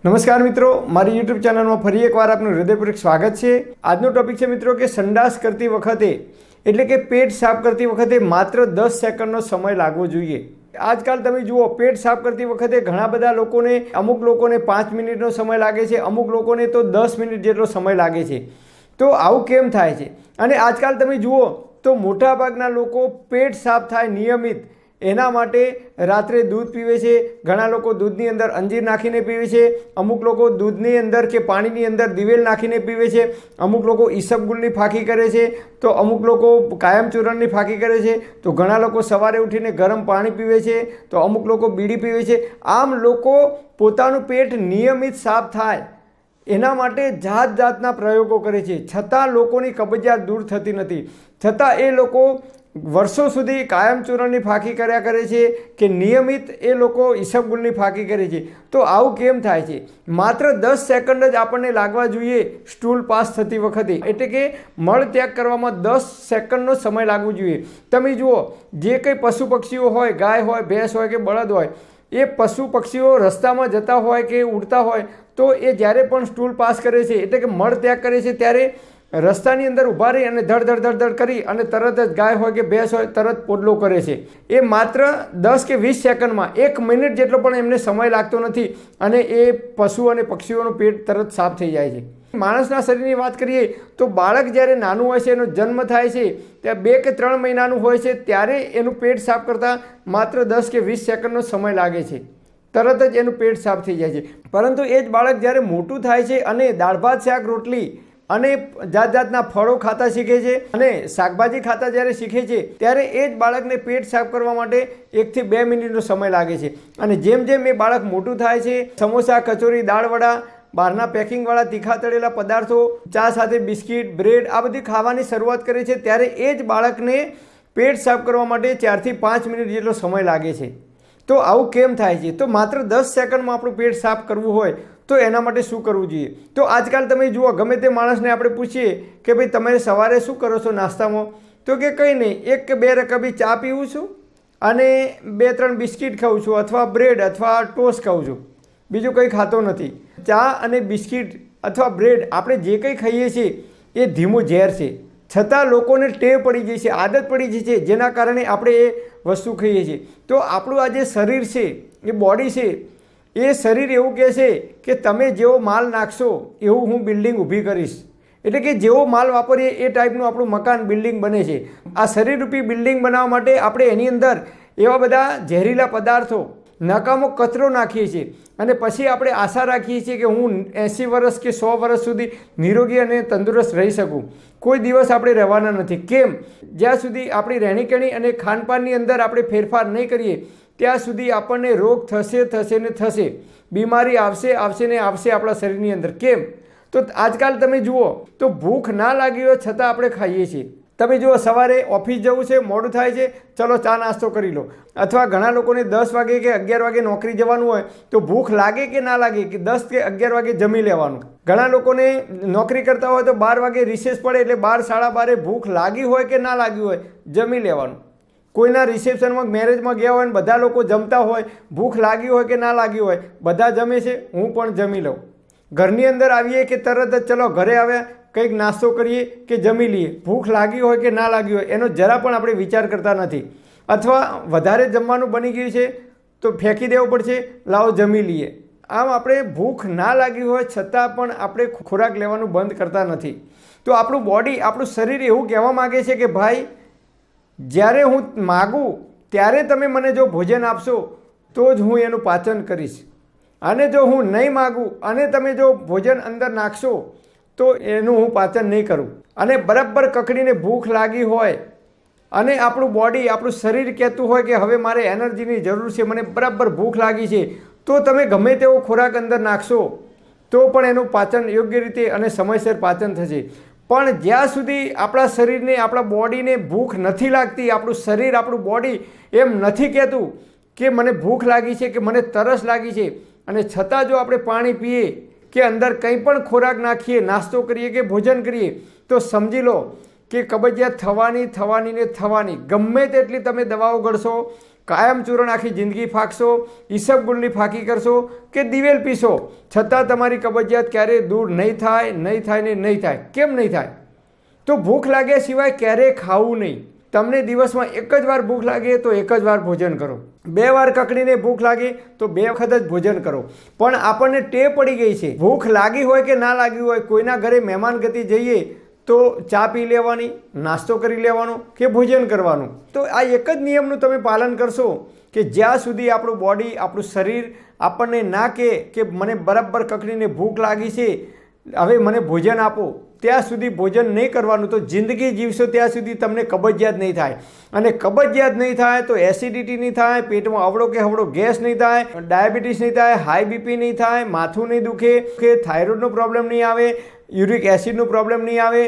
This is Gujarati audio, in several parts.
નમસ્કાર મિત્રો, મારી યુટ્યુબ ચેનલમાં ફરી એકવાર આપનું હૃદયપૂર્વક સ્વાગત છે। આજનો ટોપિક છે મિત્રો કે સંડાસ કરતી વખતે એટલે કે પેટ સાફ કરતી વખતે માત્ર 10 સેકન્ડનો સમય લાગવો જોઈએ। આજકાલ તમે જુઓ, પેટ સાફ કરતી વખતે ઘણા બધા લોકોને, અમુક લોકોને 5 મિનિટનો સમય લાગે છે, અમુક લોકોને તો 10 મિનિટ જેટલો સમય લાગે છે। તો આવું કેમ થાય છે? અને આજકાલ તમે જુઓ તો મોટાભાગના લોકો પેટ સાફ થાય નિયમિત એના માટે રાત્રે દૂધ પીવે છે। ઘણા લોકો દૂધની અંદર અંજીર નાખીને પીવે છે, અમુક લોકો દૂધની અંદર કે પાણીની અંદર દિવેલ નાખીને પીવે છે, અમુક લોકો ઈસબગુલની ફાંકી કરે છે, તો અમુક લોકો કાયમ ચૂરણની ફાંકી કરે છે, તો ઘણા લોકો સવારે ઉઠીને ગરમ પાણી પીવે છે, તો અમુક લોકો બીડી પીવે છે। આમ લોકો પોતાનું પેટ નિયમિત સાફ થાય એના માટે જાત જાતના પ્રયોગો કરે છે, છતાં લોકોની કબજિયાત દૂર થતી નથી। છતાં એ લોકો વર્ષો સુધી કાયમ ચૂરણની ફાંકી કર્યા કરે છે કે નિયમિત એ લોકો ઈસબગુલની ફાંકી કરે છે। તો આવું કેમ થાય છે? માત્ર 10 સેકન્ડ જ આપણને લાગવા જોઈએ સ્ટૂલ પાસ થતી વખતે, એટલે કે મળ ત્યાગ કરવામાં 10 સેકન્ડનો સમય લાગવો જોઈએ। તમે જુઓ, જે કંઈ પશુ પક્ષીઓ હોય, ગાય હોય, ભેંસ હોય કે બળદ હોય, એ પશુ પક્ષીઓ રસ્તામાં જતા હોય કે ઉડતા હોય તો એ જ્યારે પણ સ્ટૂલ પાસ કરે છે એટલે કે મળ ત્યાગ કરે છે ત્યારે રસ્તાની અંદર ઊભા રહી અને ધડ ધડ ધડ ધડ કરી અને તરત જ ગાય હોય કે ભેંસ હોય તરત પોડલો કરે છે। એ માત્ર 10 કે 20 સેકન્ડમાં, 1 મિનિટ જેટલો પણ એમને સમય લાગતો નથી અને એ પશુ અને પક્ષીઓનું પેટ તરત સાફ થઈ જાય છે। માણસના શરીરની વાત કરીએ તો બાળક જ્યારે નાનું હોય છે, એનો જન્મ થાય છે, ત્યાં 2 કે 3 મહિનાનું હોય છે ત્યારે એનું પેટ સાફ કરતાં માત્ર 10 કે 20 સેકન્ડનો સમય લાગે છે, તરત જ એનું પેટ સાફ થઈ જાય છે। પરંતુ એ જ બાળક જ્યારે મોટું થાય છે અને દાળ ભાત શાક રોટલી અને જાત જાતના ફળો ખાતા શીખે છે અને શાકભાજી ખાતા જ્યારે શીખે છે ત્યારે એ જ બાળકને પેટ સાફ કરવા માટે 1 થી 2 મિનિટનો સમય લાગે છે। અને જેમ જેમ એ બાળક મોટું થાય છે, સમોસા, કચોરી, દાળવડા, બહારના પેકિંગવાળા તીખા તળેલા પદાર્થો, ચા સાથે બિસ્કિટ, બ્રેડ આ બધી ખાવાની શરૂઆત કરે છે ત્યારે એ જ બાળકને પેટ સાફ કરવા માટે 4 થી 5 મિનિટ જેટલો સમય લાગે છે। તો આવું કેમ થાય છે? તો માત્ર 10 સેકન્ડમાં આપણું પેટ સાફ કરવું હોય તો એના માટે શું કરવું જોઈએ? તો આજકાલ તમે જુઓ, ગમે તે માણસને આપણે પૂછીએ કે ભાઈ તમે સવારે શું કરો છો નાસ્તામાં, તો કે કંઈ નહીં, 1 કે 2 રકાબી ચા પીવું છું અને 2-3 બિસ્કિટ ખાઉં છું અથવા બ્રેડ અથવા ટોસ્ટ ખાઉં છું, બીજું કંઈ ખાતો નથી। ચા અને બિસ્કિટ અથવા બ્રેડ આપણે જે કંઈ ખાઈએ છીએ એ ધીમું ઝેર છે, છતાં લોકોને ટેવ પડી ગઈ છે, આદત પડી ગઈ છે, જેના કારણે આપણે એ વસ્તુ ખાઈએ છીએ। તો આપણું આ જે શરીર છે, એ બોડી છે, એ શરીર એવું કહે છે કે તમે જેવો માલ નાખશો એવું હું બિલ્ડિંગ ઊભી કરીશ, એટલે કે જેવો માલ વાપરીએ એ ટાઈપનું આપણું મકાન, બિલ્ડિંગ બને છે। આ શરીરરૂપી બિલ્ડિંગ બનાવવા માટે આપણે એની અંદર એવા બધા ઝેરીલા પદાર્થો, નકામો કચરો નાખીએ છીએ અને પછી આપણે આશા રાખીએ છીએ કે હું 80 વર્ષ કે 100 વર્ષ સુધી નિરોગી અને તંદુરસ્ત રહી શકું। કોઈ દિવસ આપણે રહેવાના નથી। કેમ? જ્યાં સુધી આપણી રહેણીકરણી અને ખાનપાનની અંદર આપણે ફેરફાર નહીં કરીએ ત્યાં સુધી આપણને રોગ થશે ને થશે, બીમારી આવશે ને આવશે આપણા શરીરની અંદર। કેમ? તો આજકાલ તમે જુઓ તો ભૂખ ના લાગી હોય છતાં આપણે ખાઈએ છીએ। તમે જુઓ, સવારે ઓફિસ જવું છે, મોડું થાય છે, ચલો ચા નાસ્તો કરી લો, અથવા ઘણા લોકોને 10 વાગે કે 11 વાગે નોકરી જવાનું હોય તો ભૂખ લાગે કે ના લાગે કે 10 કે 11 વાગે જમી લેવાનું। ઘણા લોકોને નોકરી કરતા હોય તો 12 વાગે રિસેસ પડે એટલે 12, સાડા 12 ભૂખ લાગી હોય કે ના લાગી હોય જમી લેવાનું। કોઈના રિસેપ્શનમાં, મેરેજમાં ગયા હોય ને બધા લોકો જમતા હોય, ભૂખ લાગી હોય કે ના લાગી હોય બધા જમે છે, હું પણ જમી લઉં। ઘરની અંદર આવીએ કે તરત જ ચલો ઘરે આવ્યા કંઈક નાસ્તો કરીએ કે જમી લઈએ, ભૂખ લાગી હોય કે ના લાગી હોય એનો જરા પણ આપણે વિચાર કરતા નથી। અથવા વધારે જમવાનું બની ગયું છે તો ફેંકી દેવું પડશે, લાવો જમી લઈએ। આમ આપણે ભૂખ ના લાગી હોય છતાં પણ આપણે ખોરાક લેવાનું બંધ કરતા નથી। તો આપણું બોડી, આપણું શરીર એવું કહેવા માગે છે કે ભાઈ, જ્યારે હું માગું ત્યારે તમે મને જો ભોજન આપશો તો જ હું એનું પાચન કરીશ, અને જો હું નહીં માગું અને તમે જો ભોજન અંદર નાખશો તો એનું હું પાચન નહીં કરું। અને બરાબર કકડીને ભૂખ લાગી હોય અને આપણું બોડી, આપણું શરીર કહેતું હોય કે હવે મારે એનર્જીની જરૂર છે, મને બરાબર ભૂખ લાગી છે, તો તમે ગમે તેવો ખોરાક અંદર નાખશો તો પણ એનું પાચન યોગ્ય રીતે અને સમયસર પાચન થશે। પણ જ્યાં સુધી આપણા શરીરને, આપણા બોડીને ભૂખ નથી લાગતી, આપણું શરીર, આપણું બોડી એમ નથી કહેતું કે મને ભૂખ લાગી છે કે મને તરસ લાગી છે, અને છતાં જો આપણે પાણી પીએ કે અંદર કંઈ પણ ખોરાક નાખીએ, નાસ્તો કરીએ કે ભોજન કરીએ તો સમજી લો કે કબજિયાત થવાની ને થવાની। ગમે તેટલી તમે દવાઓ ગળશો, કાયમ ચૂરણ આખી જિંદગી ફાંકશો, ઈસબગુલની ફાંકી કરશો કે દિવેલ પીશો, છતાં તમારી કબજિયાત ક્યારેય દૂર નહીં થાય, નહીં થાય ને નહીં થાય. કેમ નહીં થાય? તો ભૂખ લાગ્યા સિવાય ક્યારેય ખાવું નહીં. તમને દિવસમાં એક જ વાર ભૂખ લાગે તો એક જ વાર ભોજન કરો, 2 વાર કકડીને ભૂખ લાગે તો 2 વખત જ ભોજન કરો. પણ આપણને ટેવ પડી ગઈ છે, ભૂખ લાગી હોય કે ના લાગી હોય, કોઈના ઘરે મહેમાન ગતિ જઈએ તો ચા પી લેવાની, નાસ્તો કરી લેવાનો કે ભોજન કરવાનું. તો આ એક જ નિયમનું તમે પાલન કરશો કે જ્યાં સુધી આપણું બોડી, આપણું શરીર આપણને ના કે મને બરાબર કકડીને ભૂખ લાગી છે, હવે મને ભોજન આપો, ત્યાં સુધી ભોજન નહીં કરવાનું. તો જિંદગી જીવશો ત્યાં સુધી તમને કબજિયાત નહીં થાય. અને કબજિયાત નહીં થાય તો એસિડિટી નહીં થાય, પેટમાં અવળો કે હવળો ગેસ નહીં થાય, ડાયાબિટીસ નહીં થાય, હાઈ બીપી નહીં થાય, માથું નહીં દુખે, કે થાઇરોઇડનો પ્રોબ્લેમ નહીં આવે, યુરિક એસિડનો પ્રોબ્લેમ નહીં આવે,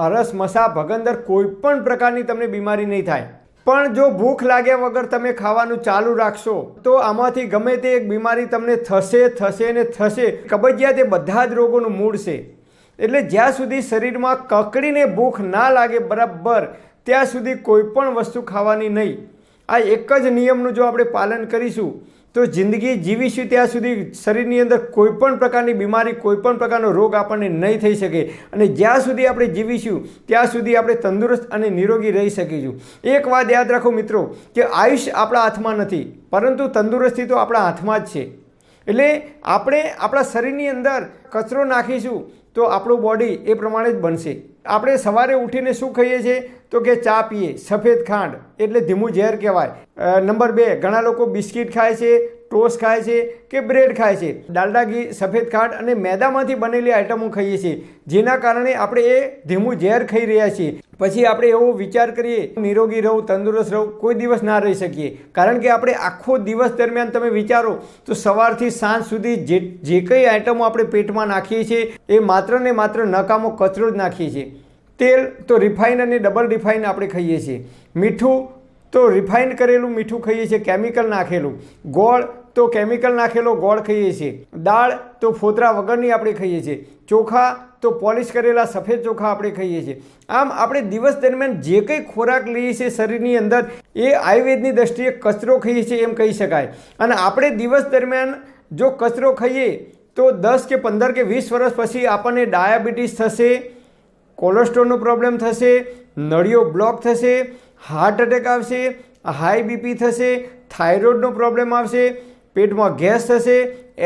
અરસ મસા ભગંદર કોઈ પણ પ્રકારની તમને બીમારી નહીં થાય. પણ જો ભૂખ લાગ્યા વગર તમે ખાવાનું ચાલુ રાખશો તો આમાંથી ગમે તે એક બીમારી તમને થશે ને થશે. કબજિયાત એ બધા જ રોગોનું મૂળ છે. એટલે જ્યાં સુધી શરીરમાં કકડીને ભૂખ ના લાગે બરાબર, ત્યાં સુધી કોઈ પણ વસ્તુ ખાવાની નહીં. આ એક જ નિયમનું જો આપણે પાલન કરીશું તો જિંદગી જીવીશું ત્યાં સુધી શરીરની અંદર કોઈ પણ પ્રકારની બીમારી, કોઈ પણ પ્રકારનો રોગ આપણને નહીં થઈ શકે. અને જ્યાં સુધી આપણે જીવીશું ત્યાં સુધી આપણે તંદુરસ્ત અને નિરોગી રહી શકીશું. એક વાત યાદ રાખો મિત્રો, કે આયુષ્ય આપણા હાથમાં નથી, પરંતુ તંદુરસ્તી તો આપણા હાથમાં જ છે. એટલે આપણે આપણા શરીરની અંદર કચરો નાખીશું તો આપણું બોડી એ પ્રમાણે જ બનશે. આપણે સવારે ઉઠીને શું ખાઈએ છીએ? તો કે ચા પીએ, સફેદ ખાંડ એટલે ધીમું ઝેર કહેવાય. નંબર 2, ઘણા લોકો બિસ્કિટ ખાય છે, ટોસ્ટ ખાય છે કે બ્રેડ ખાય છે. ડાલડા ઘી, સફેદ ખાંડ અને મેદામાંથી બનેલી આઇટમો ખાઈએ છીએ, જેના કારણે આપણે એ ધીમું ઝેર ખાઈ રહ્યા છીએ. પછી આપણે એવો વિચાર કરીએ નિરોગી રહું, તંદુરસ્ત રહું, કોઈ દિવસ ના રહી શકીએ. કારણ કે આપણે આખો દિવસ દરમિયાન તમે વિચારો તો સવારથી સાંજ સુધી જે કંઈ આઇટમો આપણે પેટમાં નાખીએ છીએ એ માત્ર ને માત્ર નકામો કચરો જ નાખીએ છીએ. તેલ તો રિફાઇન અને ડબલ રિફાઇન આપણે ખાઈએ છીએ. મીઠું તો રિફાઇન કરેલું મીઠું ખાઈએ છીએ, કેમિકલ નાખેલું. ગોળ તો કેમિકલ નાખેલો ગોળ ખાઈએ છીએ. દાળ તો ફોતરા વગરની આપણે ખાઈએ છીએ. ચોખા તો પોલિશ કરેલા સફેદ ચોખા આપણે ખાઈએ છીએ. આમ આપણે દિવસ દરમિયાન જે કંઈ ખોરાક લઈએ છીએ શરીરની અંદર એ આયુર્વેદની દ્રષ્ટિએ કચરો ખાઈએ છીએ એમ કહી શકાય. અને આપણે દિવસ દરમિયાન જો કચરો ખાઈએ તો 10 કે 15 કે 20 વર્ષ પછી આપણને ડાયાબિટીસ થશે, કોલેસ્ટ્રોલનો પ્રોબ્લેમ થશે, નળીઓ બ્લોક થશે, હાર્ટ એટેક આવશે, હાઈ બીપી થશે, થાઇરોઇડનો પ્રોબ્લેમ આવશે, પેટમાં ગેસ થશે,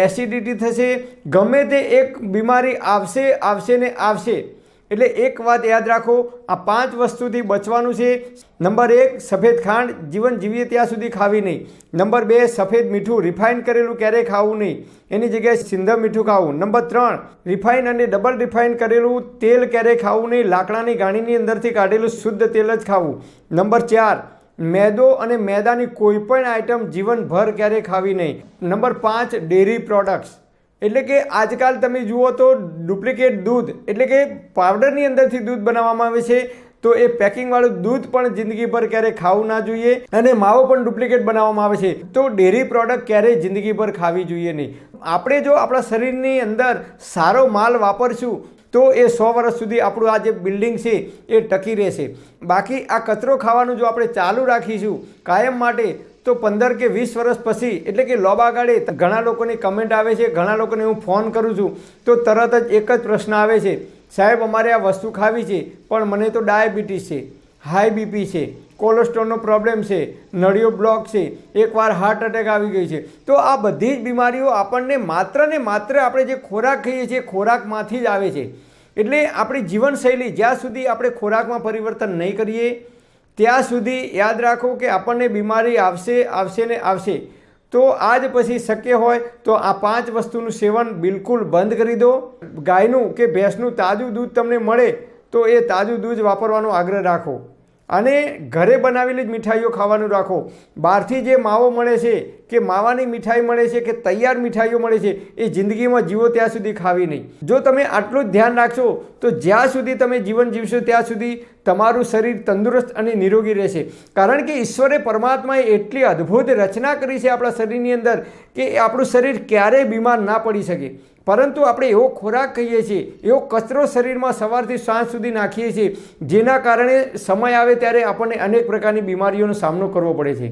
એસિડિટી થશે, ગમે તે એક બીમારી આવશે ને આવશે. એટલે એક વાત યાદ રાખો, આ 5 વસ્તુથી બચવાનું છે. નંબર 1, સફેદ ખાંડ જીવન જીવીએ ત્યાં સુધી ખાવી નહીં. નંબર 2, સફેદ મીઠું રિફાઇન કરેલું ક્યારેય ખાવું નહીં, એની જગ્યાએ સિંધવ મીઠું ખાવું. નંબર 3, રિફાઇન અને ડબલ રિફાઇન કરેલું તેલ ક્યારેય ખાવું નહીં, લાકડાની ગાણીની અંદરથી કાઢેલું શુદ્ધ તેલ જ ખાવું. નંબર 4, મેદો અને મેદાની કોઈ પણ આઇટમ જીવનભર ક્યારેય ખાવી નહીં. નંબર 5, ડેરી પ્રોડક્ટ્સ એટલે કે આજકાલ તમે જુઓ તો ડુપ્લિકેટ દૂધ એટલે કે પાવડરની અંદરથી દૂધ બનાવવામાં આવે છે. તો એ પેકિંગવાળું દૂધ પણ જિંદગીભર ક્યારેય ખાવું ના જોઈએ. અને માવો પણ ડુપ્લિકેટ બનાવવામાં આવે છે. તો ડેરી પ્રોડક્ટ ક્યારેય જિંદગીભર ખાવી જોઈએ નહીં. આપણે જો આપણા શરીરની અંદર સારો માલ વાપરશું તો એ 100 વર્ષ સુધી આપણું આ જે બિલ્ડિંગ છે એ ટકી રહેશે. બાકી આ કચરો ખાવાનું જો આપણે ચાલુ રાખીશું કાયમ માટે તો 15 કે 20 વર્ષ પછી એટલે કે લોબા ગાળે ઘણા લોકોની કમેન્ટ આવે છે, ઘણા લોકોને હું ફોન કરું છું તો તરત જ એક જ પ્રશ્ન આવે છે, સાહેબ અમારે આ વસ્તુ ખાવી છે પણ મને તો ડાયાબિટીસ છે, હાઈ બીપી છે, કોલેસ્ટ્રોલનો પ્રોબ્લેમ છે, નળીઓ બ્લોક છે, એકવાર હાર્ટ એટેક આવી ગઈ છે. તો આ બધી જ બીમારીઓ આપણને માત્ર ને માત્ર આપણે જે ખોરાક ખાઈએ છીએ ખોરાકમાંથી જ આવે છે. એટલે આપણી જીવનશૈલી જ્યાં સુધી આપણે ખોરાકમાં પરિવર્તન નહીં કરીએ ત્યાં સુધી યાદ રાખો કે આપણને બીમારી આવશે ને આવશે. તો આજ પછી શક્ય હોય તો આ 5 વસ્તુનું સેવન બિલકુલ બંધ કરી દો. ગાયનું કે ભેંસનું તાજું દૂધ તમને મળે તો એ તાજું દૂધ વાપરવાનો આગ્રહ રાખો. અને ઘરે બનાવેલી જ મીઠાઈઓ ખાવાનું રાખો. બહારથી જે માવો મળે છે કે માવાની મીઠાઈ મળે છે કે તૈયાર મીઠાઈઓ મળે છે એ જિંદગીમાં જીવો ત્યાં સુધી ખાવી નહીં. જો તમે આટલું જ ધ્યાન રાખશો તો જ્યાં સુધી તમે જીવન જીવશો ત્યાં સુધી તમારું શરીર તંદુરસ્ત અને નિરોગી રહેશે. કારણ કે ઈશ્વરે પરમાત્માએ એટલી અદ્ભુત રચના કરી છે આપણા શરીરની અંદર કે આપણું શરીર ક્યારેય બીમાર ના પડી શકે. પરંતુ આપણે એવો ખોરાક ખાઈએ છીએ, એવો કચરો શરીરમાં સવારથી સાંજ સુધી નાખીએ છીએ જેના કારણે સમય આવે ત્યારે આપણને અનેક પ્રકારની બીમારીઓનો સામનો કરવો પડે છે.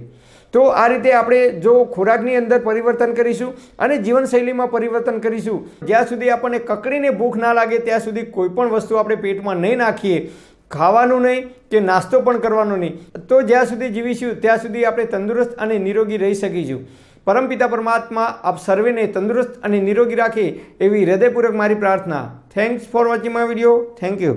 તો આ રીતે આપણે જો ખોરાકની અંદર પરિવર્તન કરીશું અને જીવનશૈલીમાં પરિવર્તન કરીશું, જ્યાં સુધી આપણને કકડીને ભૂખ ના લાગે ત્યાં સુધી કોઈ પણ વસ્તુ આપણે પેટમાં નહીં નાખીએ, ખાવાનું નહીં કે નાસ્તો પણ કરવાનો નહીં, તો જ્યાં સુધી જીવીશું ત્યાં સુધી આપણે તંદુરસ્ત અને નિરોગી રહી શકીશું. પરમપિતા પરમાત્મા આપ સર્વેને તંદુરસ્ત અને નિરોગી રાખે એવી હૃદયપૂર્વક મારી પ્રાર્થના. Thanks for watching my video. Thank you.